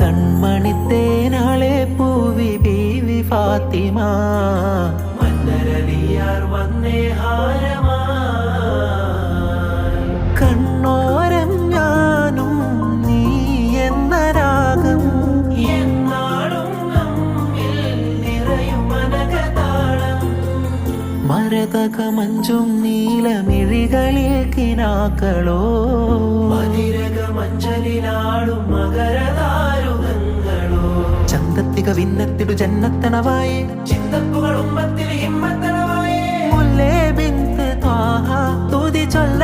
കൺമണിത്തേനാളെ പൂവി ബീവി ഫാത്തിമ മന്നരലിയാർ വന്നേ ഹാരമാ കണ്ണോരം ഞാനും നീ എന്ന രാഗം എന്നാളും നമ്മിൽ നിറയും മനകതാളം മരതകമഞ്ചും നീലമിഴികളിൽ കിനാക്കളോ മതിരകമഞ്ചലിലാടും മകരതാരുകങ്ങളോ ചന്തത്തിക വിന്നത്തിടു ജന്നത്തണവായേ ചിന്തപ്പുകൾ ഉമ്മത്തിന് ഹിമ്മത്തണവായേ മുല്ലേ ബിന്ത് ത്വാഹ തുതി ചൊല്ല